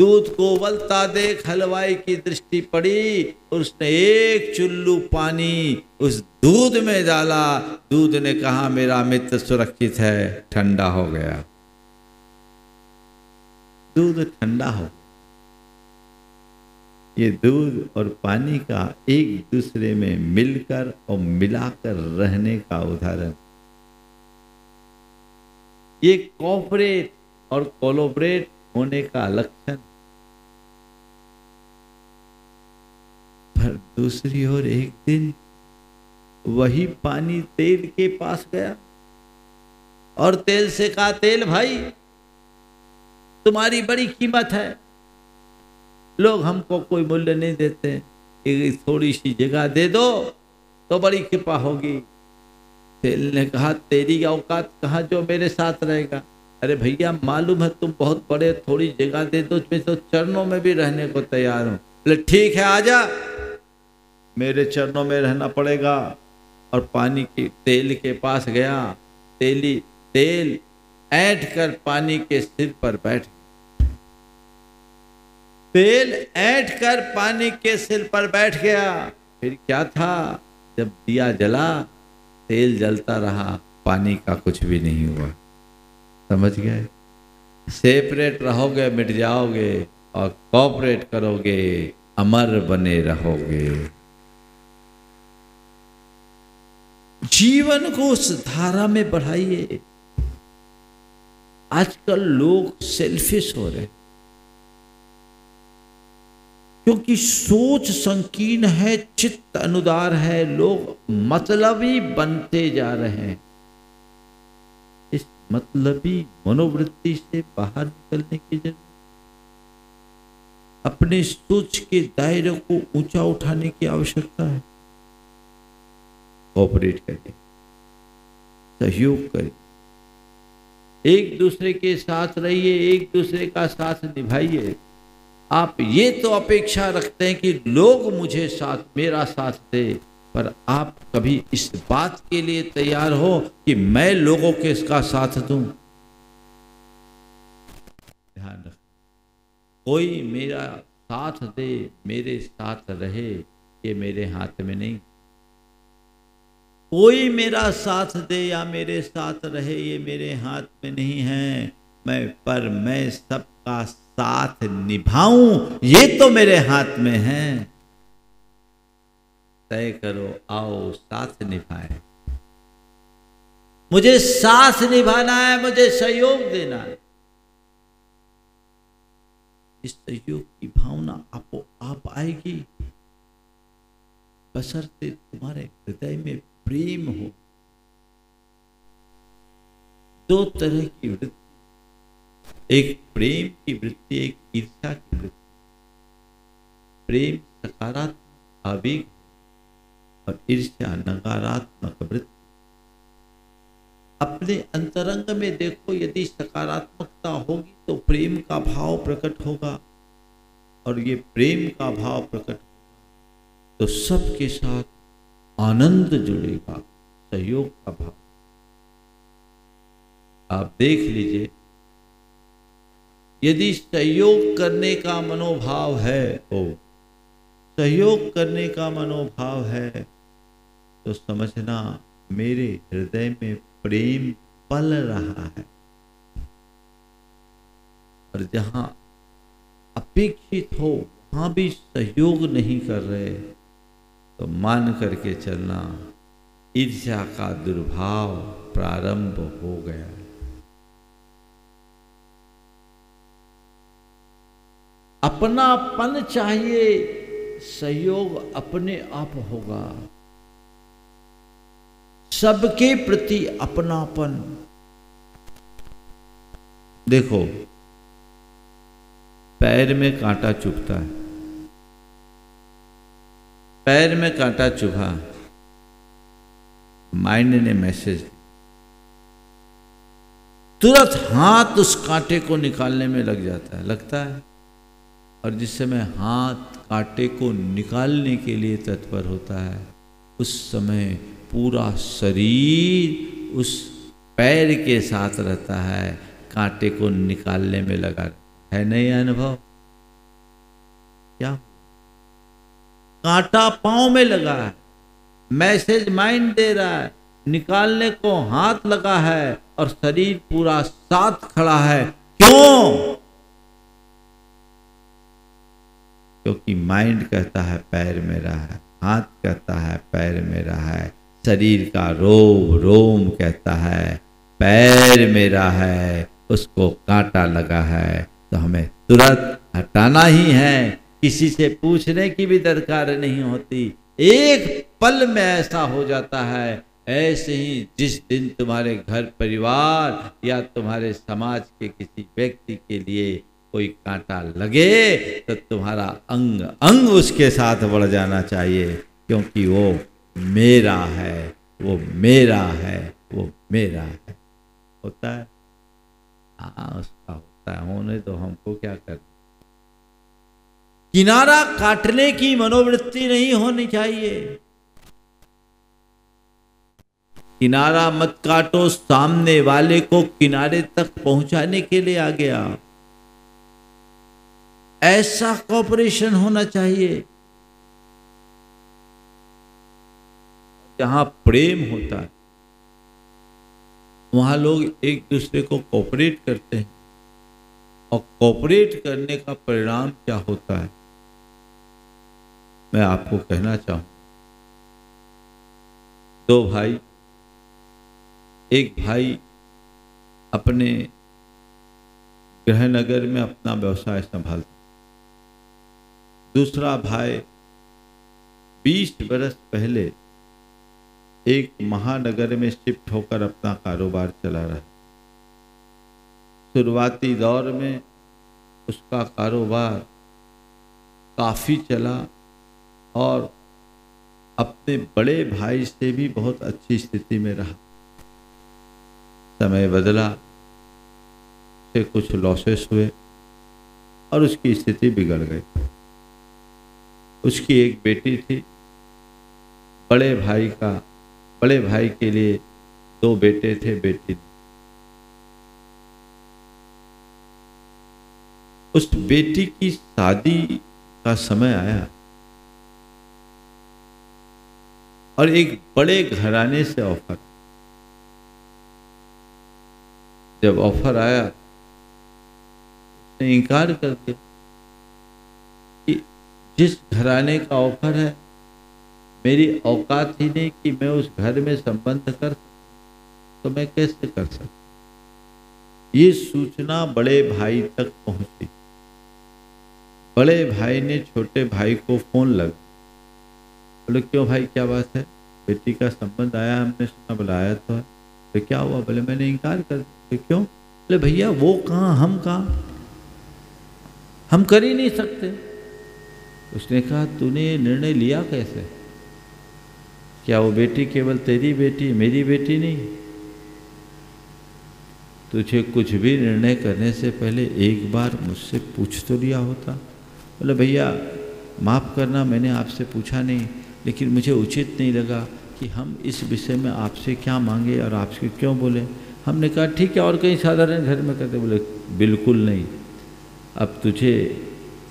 दूध को उबलता देख हलवाई की दृष्टि पड़ी और उसने एक चुल्लू पानी उस दूध में डाला। दूध ने कहा मेरा मित्र सुरक्षित है, ठंडा हो गया। दूध ठंडा हो। ये दूध और पानी का एक दूसरे में मिलकर और मिलाकर रहने का उदाहरण। ये कोऑपरेट और कोलैबोरेट होने का लक्षण। पर दूसरी ओर एक दिन वही पानी तेल के पास गया और तेल से कहा तेल भाई तुम्हारी बड़ी कीमत है, लोग हमको कोई मूल्य नहीं देते, एक थोड़ी सी जगह दे दो तो बड़ी कृपा होगी। तेल ने कहा तेरी औकात कहाँ जो मेरे साथ रहेगा। अरे भैया मालूम है तुम बहुत बड़े, थोड़ी जगह दे दो, मैं तो चरणों में भी रहने को तैयार हूं। बोले ठीक है आजा, मेरे चरणों में रहना पड़ेगा। और पानी के तेल के पास गया। तेल ऐंठ कर पानी के सिर पर बैठ। तेल ऐंठ कर पानी के सिर पर बैठ गया। फिर क्या था, जब दिया जला तेल जलता रहा, पानी का कुछ भी नहीं हुआ। समझ गए? सेपरेट रहोगे मिट जाओगे और कोऑपरेट करोगे अमर बने रहोगे। जीवन को उस धारा में बढ़ाइए। आजकल लोग सेल्फिश हो रहे क्योंकि सोच संकीर्ण है, चित्त अनुदार है, लोग मतलबी बनते जा रहे हैं। इस मतलबी मनोवृत्ति से बाहर निकलने की जरूरत, अपने सोच के दायरे को ऊंचा उठाने की आवश्यकता है। कोऑपरेट करिए, सहयोग करिए, एक दूसरे के साथ रहिए, एक दूसरे का साथ निभाइए। आप ये तो अपेक्षा रखते हैं कि लोग मुझे मेरा साथ दे, पर आप कभी इस बात के लिए तैयार हो कि मैं लोगों के इसका साथ दूं? ध्यान रख, कोई मेरा साथ दे, मेरे साथ रहे, ये मेरे हाथ में नहीं। कोई मेरा साथ दे या मेरे साथ रहे, ये मेरे हाथ में नहीं है। मैं सबका साथ निभाऊं, ये तो मेरे हाथ में है। तय करो, आओ साथ निभाएं। मुझे साथ निभाना है, मुझे सहयोग देना है। इस सहयोग की भावना आपको आप आएगी बशर्ते तुम्हारे हृदय में प्रेम हो। दो तरह की वृत्ति, एक प्रेम की वृत्ति, एक ईर्ष्या की वृत्ति। प्रेम सकारात्मक आवेग और ईर्ष्या नकारात्मक वृत्ति। अपने अंतरंग में देखो, यदि सकारात्मकता होगी तो प्रेम का भाव प्रकट होगा, और ये प्रेम का भाव प्रकट होगा तो सबके साथ आनंद जुड़ेगा, सहयोग का भाव। आप देख लीजिए, यदि सहयोग करने का मनोभाव है, सहयोग करने का मनोभाव है, तो समझना मेरे हृदय में प्रेम पल रहा है। और जहां अपेक्षित हो वहां भी सहयोग नहीं कर रहे, तो मान करके चलना ईर्ष्या का दुर्भाव प्रारंभ हो गया। अपनापन चाहिए, सहयोग अपने आप होगा। सबके प्रति अपनापन। देखो, पैर में कांटा चुभता है, पैर में कांटा चुभा, माइंड ने मैसेज, तुरंत हाथ उस कांटे को निकालने में लग जाता है, लगता है। और जिस समय हाथ कांटे को निकालने के लिए तत्पर होता है, उस समय पूरा शरीर उस पैर के साथ रहता है, कांटे को निकालने में लगा है। नहीं अनुभव? क्या कांटा पांव में लगा है, मैसेज माइंड दे रहा है, निकालने को हाथ लगा है, और शरीर पूरा साथ खड़ा है। क्यों? क्योंकि माइंड कहता है पैर मेरा है, हाथ कहता है पैर मेरा है, शरीर का रोम रोम कहता है पैर मेरा है, उसको कांटा लगा है, तो हमें तुरंत हटाना ही है। किसी से पूछने की भी दरकार नहीं होती, एक पल में ऐसा हो जाता है। ऐसे ही जिस दिन तुम्हारे घर परिवार या तुम्हारे समाज के किसी व्यक्ति के लिए कोई कांटा लगे, तो तुम्हारा अंग अंग उसके साथ बढ़ जाना चाहिए, क्योंकि वो मेरा है, वो मेरा है, वो मेरा है। होता है? हाँ, उसका होता है, होने तो हमको क्या कर। किनारा काटने की मनोवृत्ति नहीं होनी चाहिए। किनारा मत काटो, सामने वाले को किनारे तक पहुंचाने के लिए आ गया, ऐसा कॉपरेशन होना चाहिए। जहां प्रेम होता है वहां लोग एक दूसरे को कोऑपरेट करते हैं, और कोऑपरेट करने का परिणाम क्या होता है मैं आपको कहना चाहूं। दो भाई, एक भाई अपने गृहनगर में अपना व्यवसाय संभालता, दूसरा भाई 20 बरस पहले एक महानगर में शिफ्ट होकर अपना कारोबार चला रहा है। शुरुआती दौर में उसका कारोबार काफी चला, और अपने बड़े भाई से भी बहुत अच्छी स्थिति में रहा। समय बदला, से कुछ लॉसेस हुए और उसकी स्थिति बिगड़ गई। उसकी एक बेटी थी, बड़े भाई के लिए 2 बेटे थे, बेटी। उस बेटी की शादी का समय आया और एक बड़े घराने से ऑफर। जब ऑफर आया, उसने इनकार कर दिया कि जिस घराने का ऑफर है, मेरी औकात ही नहीं कि मैं उस घर में संबंध कर, तो मैं कैसे कर सकता। ये सूचना बड़े भाई तक पहुंची। बड़े भाई ने छोटे भाई को फोन लगा, बोले क्यों भाई, क्या बात है? बेटी का संबंध आया, हमने सुना, बुलाया तो है। तो क्या हुआ? बोले मैंने इनकार कर दिया। क्यों? बोले भैया वो कहाँ, हम कहाँ, हम कर ही नहीं सकते। उसने कहा तूने ये निर्णय लिया कैसे? क्या वो बेटी केवल तेरी बेटी, मेरी बेटी नहीं? तुझे कुछ भी निर्णय करने से पहले एक बार मुझसे पूछ तो लिया होता। बोले भैया माफ़ करना, मैंने आपसे पूछा नहीं, लेकिन मुझे उचित नहीं लगा कि हम इस विषय में आपसे क्या मांगे और आपसे क्यों बोले। हमने कहा ठीक है, और कहीं साधारण घर में करते। बोले बिल्कुल नहीं, अब तुझे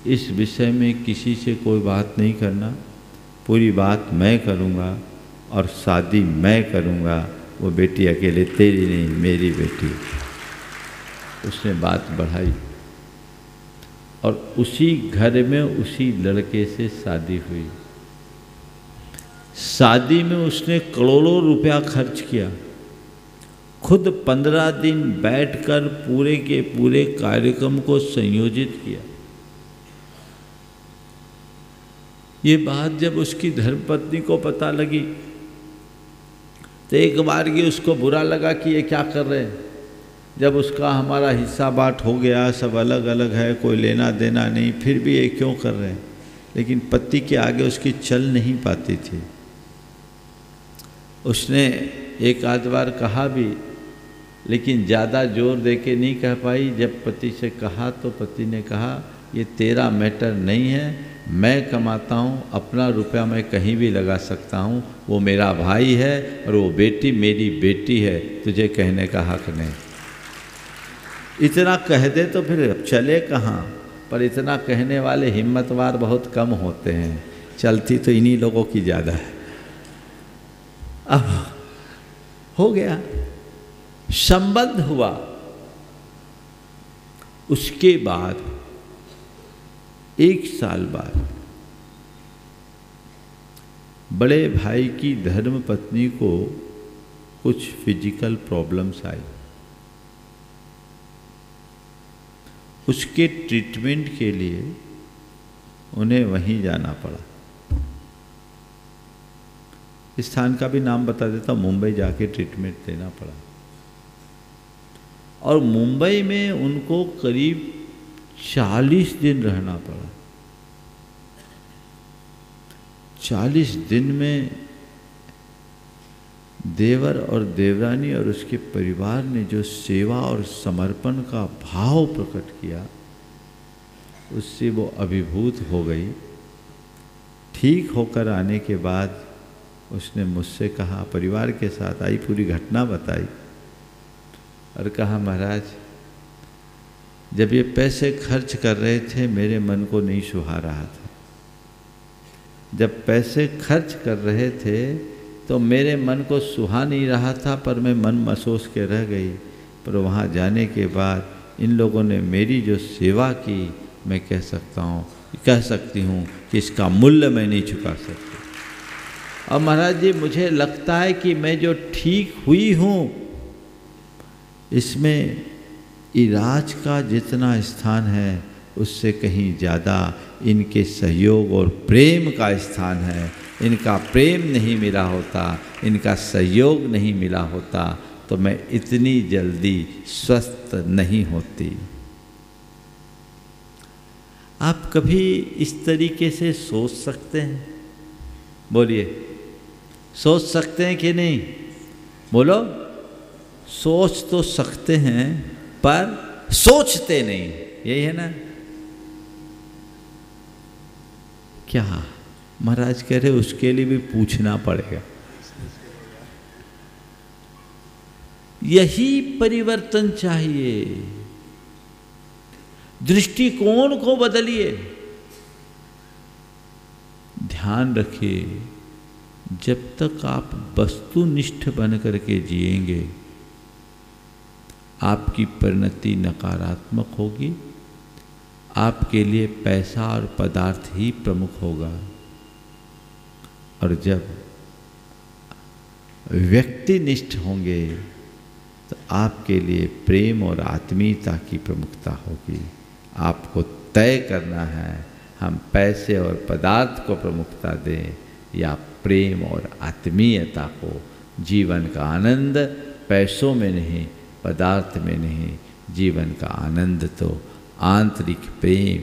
इस विषय में किसी से कोई बात नहीं करना, पूरी बात मैं करूँगा और शादी मैं करूँगा, वो बेटी अकेले तेरी नहीं, मेरी बेटी। उसने बात बढ़ाई और उसी घर में उसी लड़के से शादी हुई। शादी में उसने करोड़ों रुपया खर्च किया, खुद 15 दिन बैठकर पूरे के पूरे कार्यक्रम को संयोजित किया। ये बात जब उसकी धर्मपत्नी को पता लगी तो एक बार ये उसको बुरा लगा कि ये क्या कर रहे हैं। जब उसका हमारा हिस्सा बांट हो गया, सब अलग अलग है, कोई लेना देना नहीं, फिर भी ये क्यों कर रहे हैं। लेकिन पति के आगे उसकी चल नहीं पाती थी। उसने एक आध बार कहा भी, लेकिन ज़्यादा जोर दे के नहीं कह पाई। जब पति से कहा तो पति ने कहा ये तेरा मैटर नहीं है, मैं कमाता हूँ, अपना रुपया मैं कहीं भी लगा सकता हूँ, वो मेरा भाई है और वो बेटी मेरी बेटी है, तुझे कहने का हक नहीं। इतना कह दे तो फिर चले कहाँ, पर इतना कहने वाले हिम्मतवार बहुत कम होते हैं, चलती तो इन्हीं लोगों की ज़्यादा है। अब हो गया, संबंध हुआ। उसके बाद 1 साल बाद बड़े भाई की धर्मपत्नी को कुछ फिजिकल प्रॉब्लम्स आई। उसके ट्रीटमेंट के लिए उन्हें वहीं जाना पड़ा। इस स्थान का भी नाम बता देता, मुंबई जाके ट्रीटमेंट देना पड़ा। और मुंबई में उनको करीब 40 दिन रहना पड़ा। 40 दिन में देवर और देवरानी और उसके परिवार ने जो सेवा और समर्पण का भाव प्रकट किया, उससे वो अभिभूत हो गई। ठीक होकर आने के बाद उसने मुझसे कहा, परिवार के साथ आई, पूरी घटना बताई और कहा महाराज, जब ये पैसे खर्च कर रहे थे मेरे मन को नहीं सुहा रहा था। जब पैसे खर्च कर रहे थे तो मेरे मन को सुहा नहीं रहा था, पर मैं मन महसूस के रह गई। पर वहाँ जाने के बाद इन लोगों ने मेरी जो सेवा की, मैं कह सकती हूँ कि इसका मूल्य मैं नहीं चुका सकती। और महाराज जी, मुझे लगता है कि मैं जो ठीक हुई हूँ, इसमें इलाज का जितना स्थान है उससे कहीं ज़्यादा इनके सहयोग और प्रेम का स्थान है। इनका प्रेम नहीं मिला होता, इनका सहयोग नहीं मिला होता तो मैं इतनी जल्दी स्वस्थ नहीं होती। आप कभी इस तरीके से सोच सकते हैं? बोलिए, सोच सकते हैं कि नहीं? बोलो। सोच तो सकते हैं पर सोचते नहीं, यही है ना? क्या महाराज कह रहे, उसके लिए भी पूछना पड़ेगा। यही परिवर्तन चाहिए। दृष्टिकोण को बदलिए। ध्यान रखिए, जब तक आप वस्तुनिष्ठ बन करके जिएंगे, आपकी परिणति नकारात्मक होगी। आपके लिए पैसा और पदार्थ ही प्रमुख होगा। और जब व्यक्तिनिष्ठ होंगे तो आपके लिए प्रेम और आत्मीयता की प्रमुखता होगी। आपको तय करना है, हम पैसे और पदार्थ को प्रमुखता दें या प्रेम और आत्मीयता को। जीवन का आनंद पैसों में नहीं, पदार्थ में नहीं, जीवन का आनंद तो आंतरिक प्रेम,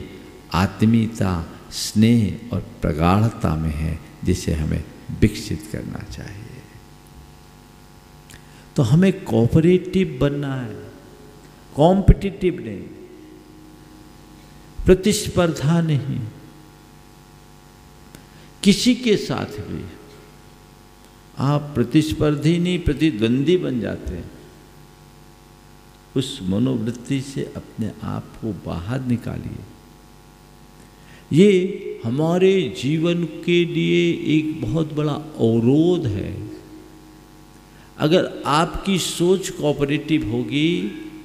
आत्मीयता, स्नेह और प्रगाढ़ता में है, जिसे हमें विकसित करना चाहिए। तो हमें कोऑपरेटिव बनना है, कॉम्पिटिटिव नहीं, प्रतिस्पर्धा नहीं। किसी के साथ भी आप प्रतिस्पर्धी नहीं प्रतिद्वंदी बन जाते हैं। उस मनोवृत्ति से अपने आप को बाहर निकालिए। ये हमारे जीवन के लिए एक बहुत बड़ा अवरोध है। अगर आपकी सोच कोऑपरेटिव होगी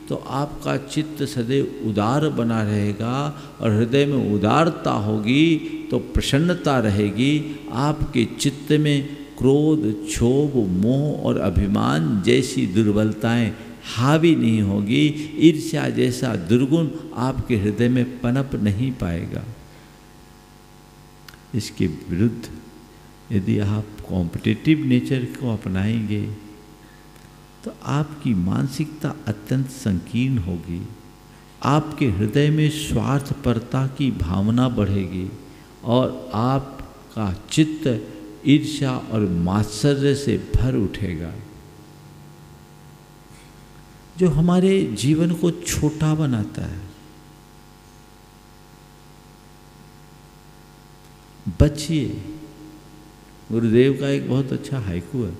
तो आपका चित्त सदैव उदार बना रहेगा, और हृदय में उदारता होगी तो प्रसन्नता रहेगी। आपके चित्त में क्रोध, क्षोभ, मोह और अभिमान जैसी दुर्बलताएं हावी नहीं होगी। ईर्ष्या जैसा दुर्गुण आपके हृदय में पनप नहीं पाएगा। इसके विरुद्ध यदि आप कॉम्पिटिटिव नेचर को अपनाएंगे तो आपकी मानसिकता अत्यंत संकीर्ण होगी। आपके हृदय में स्वार्थपरता की भावना बढ़ेगी और आपका चित्त ईर्ष्या और मात्सर्य से भर उठेगा, जो हमारे जीवन को छोटा बनाता है। बचिए। गुरुदेव का एक बहुत अच्छा हाइकू है,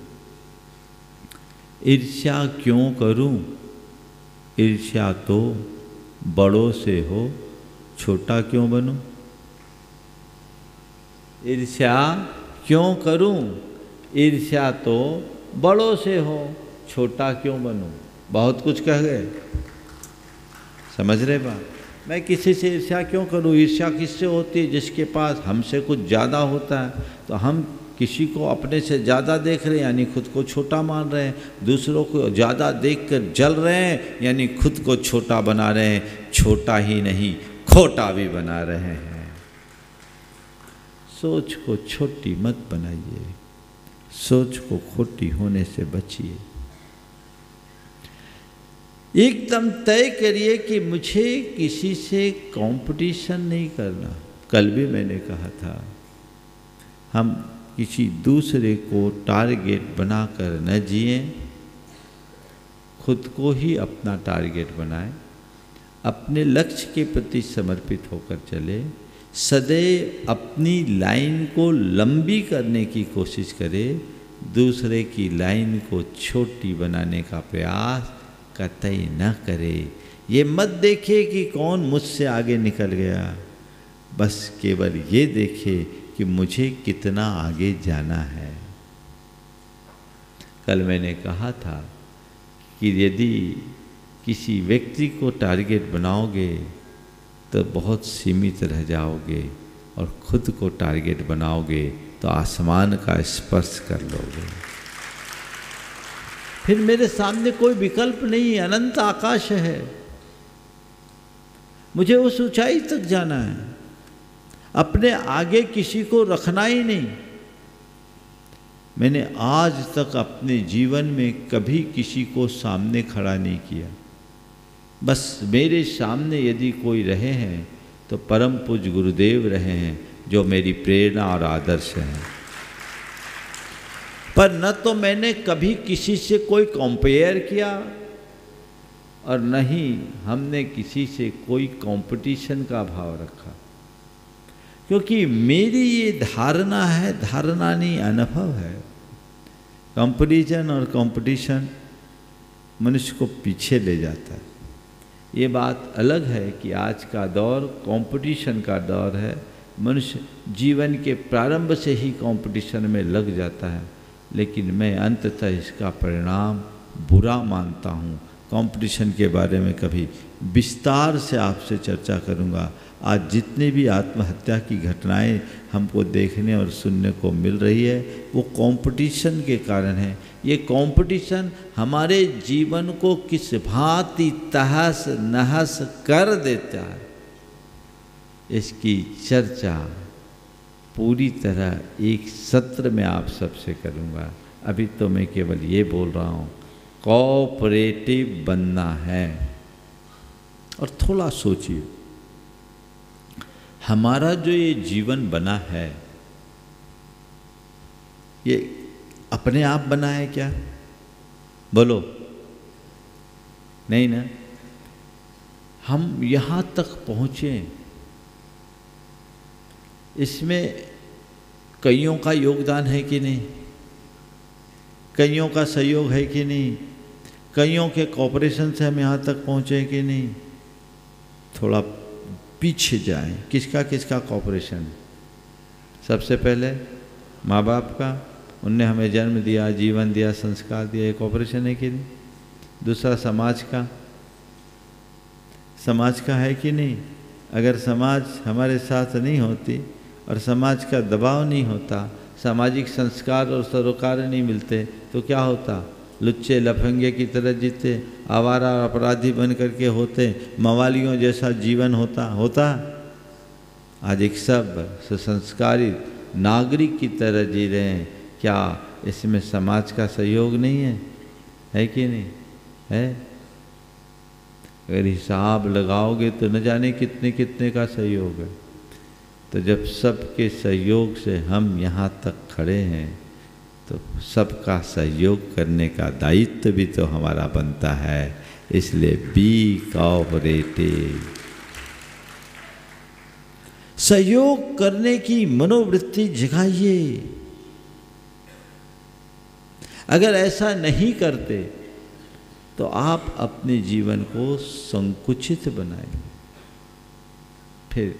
ईर्ष्या क्यों करूं, ईर्ष्या तो बड़ों से हो, छोटा क्यों बनूं। ईर्ष्या क्यों करूं, ईर्ष्या तो बड़ों से हो, छोटा क्यों बनूं। बहुत कुछ कह गए, समझ रहे बात। मैं किसी से ईर्ष्या क्यों करूं। ईर्ष्या किससे होती है, जिसके पास हमसे कुछ ज़्यादा होता है। तो हम किसी को अपने से ज़्यादा देख रहे हैं यानी खुद को छोटा मान रहे हैं, दूसरों को ज़्यादा देखकर जल रहे हैं यानी खुद को छोटा बना रहे हैं। छोटा ही नहीं खोटा भी बना रहे हैं। सोच को छोटी मत बनाइए, सोच को खोटी होने से बचिए। एकदम तय करिए कि मुझे किसी से कंपटीशन नहीं करना। कल भी मैंने कहा था, हम किसी दूसरे को टारगेट बनाकर न जिए, खुद को ही अपना टारगेट बनाएं, अपने लक्ष्य के प्रति समर्पित होकर चले, सदैव अपनी लाइन को लंबी करने की कोशिश करें, दूसरे की लाइन को छोटी बनाने का प्रयास कतई न करे। ये मत देखे कि कौन मुझसे आगे निकल गया, बस केवल ये देखे कि मुझे कितना आगे जाना है। कल मैंने कहा था कि यदि किसी व्यक्ति को टारगेट बनाओगे तो बहुत सीमित रह जाओगे, और खुद को टारगेट बनाओगे तो आसमान का स्पर्श कर लोगे। फिर मेरे सामने कोई विकल्प नहीं, अनंत आकाश है, मुझे उस ऊंचाई तक जाना है। अपने आगे किसी को रखना ही नहीं। मैंने आज तक अपने जीवन में कभी किसी को सामने खड़ा नहीं किया। बस मेरे सामने यदि कोई रहे हैं तो परम पूज्य गुरुदेव रहे हैं, जो मेरी प्रेरणा और आदर्श हैं। पर न तो मैंने कभी किसी से कोई कंपेयर किया और न ही हमने किसी से कोई कंपटीशन का भाव रखा, क्योंकि मेरी ये धारणा है, धारणा नहीं अनुभव है। कंपैरिजन और कंपटीशन मनुष्य को पीछे ले जाता है। ये बात अलग है कि आज का दौर कंपटीशन का दौर है। मनुष्य जीवन के प्रारंभ से ही कंपटीशन में लग जाता है, लेकिन मैं अंततः इसका परिणाम बुरा मानता हूँ। कंपटीशन के बारे में कभी विस्तार से आपसे चर्चा करूँगा। आज जितनी भी आत्महत्या की घटनाएं हमको देखने और सुनने को मिल रही है, वो कंपटीशन के कारण है। ये कंपटीशन हमारे जीवन को किस भांति तहस नहस कर देता है, इसकी चर्चा पूरी तरह एक सत्र में आप सबसे करूँगा। अभी तो मैं केवल ये बोल रहा हूँ, कोऑपरेटिव बनना है। और थोड़ा सोचिए, हमारा जो ये जीवन बना है, ये अपने आप बना है क्या? बोलो, नहीं ना। हम यहाँ तक पहुँचे, इसमें कईयों का योगदान है कि नहीं, कईयों का सहयोग है कि नहीं, कईयों के कॉपरेशन से हम यहाँ तक पहुँचे कि नहीं। थोड़ा पीछे जाएं, किसका किसका कॉपरेशन। सबसे पहले माँ बाप का, उनने हमें जन्म दिया, जीवन दिया, संस्कार दिया, ये कॉपरेशन है कि नहीं। दूसरा समाज का, समाज का है कि नहीं। अगर समाज हमारे साथ नहीं होती और समाज का दबाव नहीं होता, सामाजिक संस्कार और सरोकार नहीं मिलते, तो क्या होता। लुच्चे लफंगे की तरह जीते, आवारा अपराधी बन करके होते, मवालियों जैसा जीवन होता। आज एक सब सुसंस्कारित नागरिक की तरह जी रहे हैं। क्या इसमें समाज का सहयोग नहीं है कि नहीं है। अगर हिसाब लगाओगे तो न जाने कितने कितने का सहयोग है। तो जब सबके सहयोग से हम यहाँ तक खड़े हैं, तो सबका सहयोग करने का दायित्व भी तो हमारा बनता है। इसलिए बी कोऑपरेटिव, सहयोग करने की मनोवृत्ति जगाइए। अगर ऐसा नहीं करते तो आप अपने जीवन को संकुचित बनाएंगे। फिर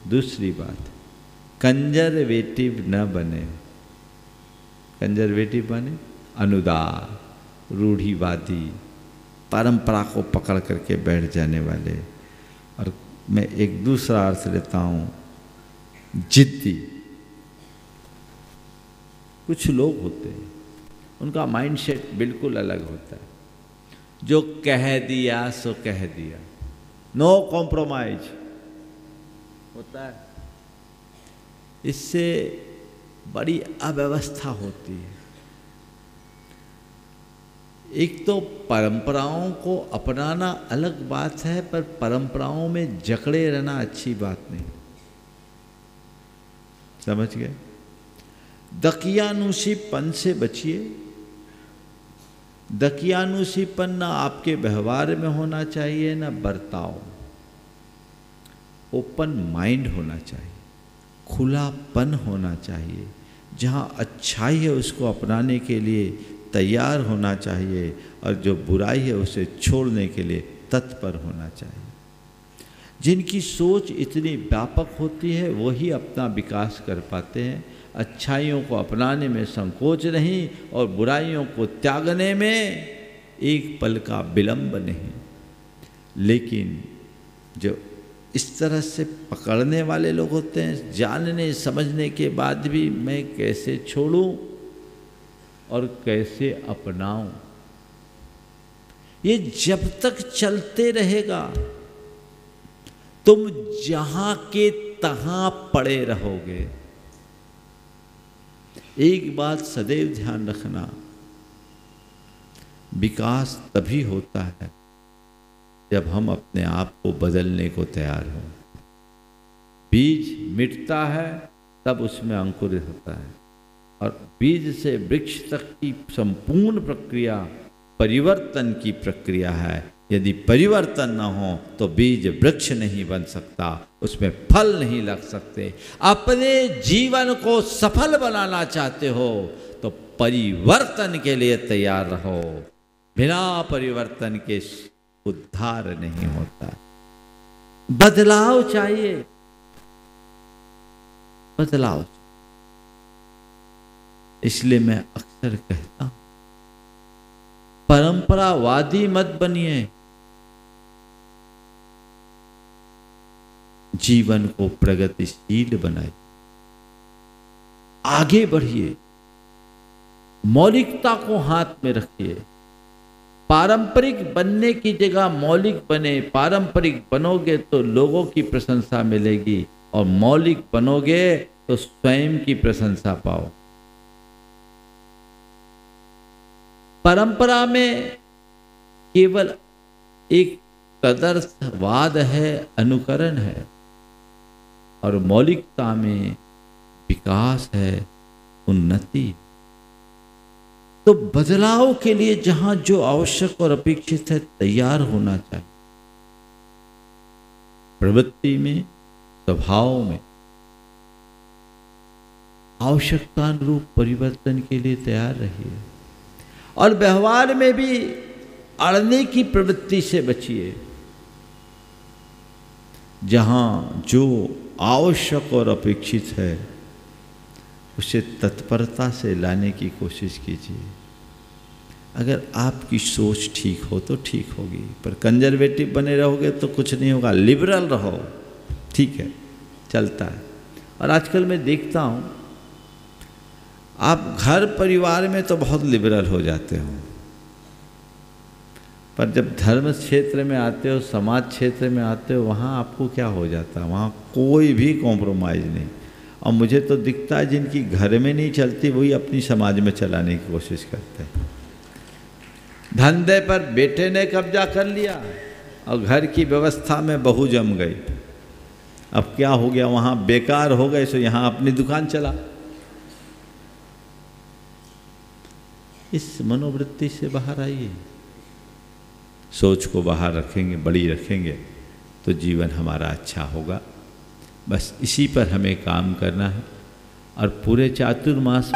दूसरी बात, कंजर्वेटिव न बने। कंजर्वेटिव बने अनुदार, रूढ़िवादी, परंपरा को पकड़ करके बैठ जाने वाले। और मैं एक दूसरा अर्थ लेता हूँ, जिद्दी। कुछ लोग होते हैं, उनका माइंडसेट बिल्कुल अलग होता है। जो कह दिया सो कह दिया, नो कॉम्प्रोमाइज होता है। इससे बड़ी अव्यवस्था होती है। एक तो परंपराओं को अपनाना अलग बात है, पर परंपराओं में जकड़े रहना अच्छी बात नहीं। समझ गए। दकियानुसीपन से बचिए। दकियानुसीपन ना आपके व्यवहार में होना चाहिए, ना बर्ताव। ओपन माइंड होना चाहिए, खुलापन होना चाहिए। जहाँ अच्छाई है उसको अपनाने के लिए तैयार होना चाहिए, और जो बुराई है उसे छोड़ने के लिए तत्पर होना चाहिए। जिनकी सोच इतनी व्यापक होती है वही अपना विकास कर पाते हैं। अच्छाइयों को अपनाने में संकोच नहीं, और बुराइयों को त्यागने में एक पल का विलंब नहीं। लेकिन जो इस तरह से पकड़ने वाले लोग होते हैं, जानने समझने के बाद भी मैं कैसे छोड़ूं और कैसे अपनाऊं, ये जब तक चलते रहेगा तुम जहां के तहां पड़े रहोगे। एक बात सदैव ध्यान रखना, विकास तभी होता है जब हम अपने आप को बदलने को तैयार हों। बीज मिटता है तब उसमें अंकुरित होता है, और बीज से वृक्ष तक की संपूर्ण प्रक्रिया परिवर्तन की प्रक्रिया है। यदि परिवर्तन न हो तो बीज वृक्ष नहीं बन सकता, उसमें फल नहीं लग सकते। अपने जीवन को सफल बनाना चाहते हो तो परिवर्तन के लिए तैयार रहो। बिना परिवर्तन के उद्धार नहीं होता। बदलाव चाहिए, बदलाव। इसलिए मैं अक्सर कहता हूं, परंपरावादी मत बनिए। जीवन को प्रगतिशील बनाइए, आगे बढ़िए, मौलिकता को हाथ में रखिए। पारंपरिक बनने की जगह मौलिक बने। पारंपरिक बनोगे तो लोगों की प्रशंसा मिलेगी, और मौलिक बनोगे तो स्वयं की प्रशंसा पाओ। परंपरा में केवल एक तदर्थवाद है, अनुकरण है, और मौलिकता में विकास है, उन्नति। तो बदलाव के लिए जहां जो आवश्यक और अपेक्षित है तैयार होना चाहिए। प्रवृत्ति में, स्वभाव में आवश्यकतानुरूप परिवर्तन के लिए तैयार रहिए और व्यवहार में भी अड़ने की प्रवृत्ति से बचिए। जहाँ जो आवश्यक और अपेक्षित है उसे तत्परता से लाने की कोशिश कीजिए। अगर आपकी सोच ठीक हो तो ठीक होगी, पर कंजर्वेटिव बने रहोगे तो कुछ नहीं होगा। लिबरल रहो, ठीक है, चलता है। और आजकल मैं देखता हूँ आप घर परिवार में तो बहुत लिबरल हो जाते हो, पर जब धर्म क्षेत्र में आते हो, समाज क्षेत्र में आते हो, वहाँ आपको क्या हो जाता है? वहाँ कोई भी कॉम्प्रोमाइज़ नहीं। और मुझे तो दिखता है जिनकी घर में नहीं चलती वही अपनी समाज में चलाने की कोशिश करते हैं। धंधे पर बेटे ने कब्जा कर लिया और घर की व्यवस्था में बहू जम गई। अब क्या हो गया? वहाँ बेकार हो गए, सो यहाँ अपनी दुकान चला। इस मनोवृत्ति से बाहर आइए। सोच को बाहर रखेंगे, बड़ी रखेंगे तो जीवन हमारा अच्छा होगा। बस इसी पर हमें काम करना है। और पूरे चातुर्मास